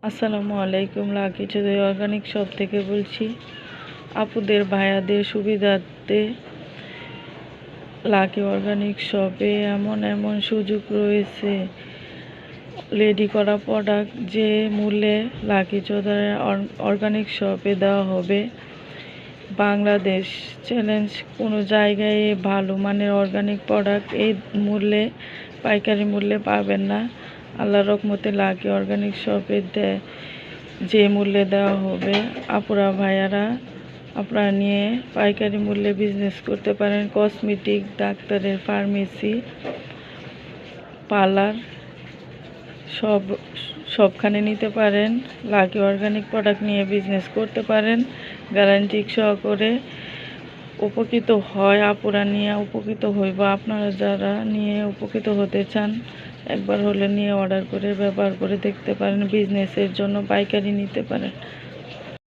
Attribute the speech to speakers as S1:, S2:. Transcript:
S1: আসসালামু আলাইকুম। Lucky Chowdhury organic shop থেকে বলছি। আপুদের ভাইয়াদের সুবিধার্থে লাকি অর্গানিক শপে এমন এমন সুযোগ রয়েছে, রেডি করা প্রোডাক্ট যে মূল্যে লাকি চৌধুরী অর্গানিক শপে দেওয়া হবে। বাংলাদেশ চ্যালেঞ্জ, কোনো জায়গায় ভালো মানের অর্গানিক প্রোডাক্ট এই মূল্যে, পাইকারি মূল্যে পাবেন না। আল্লাহর রহমতে লাকি অর্গানিক শপে যে মূল্যে দেওয়া হবে, আপুরা ভাইয়ারা আপনারা নিয়ে পাইকারি মূল্যে বিজনেস করতে পারেন। কসমেটিক, ডাক্তারের, ফার্মেসি, পার্লার সবখানে নিতে পারেন। লাকি অর্গানিক প্রোডাক্ট নিয়ে বিজনেস করতে পারেন। গ্যারান্টি সহকারে উপকৃত হয় আপুরা, নিয়ে উপকৃত হইব। আপনারা যারা নিয়ে উপকৃত হতে চান, একবার হলে নিয়ে অর্ডার করে ব্যবহার করে দেখতে পারেন। বিজনেসের জন্য পাইকারি নিতে পারেন।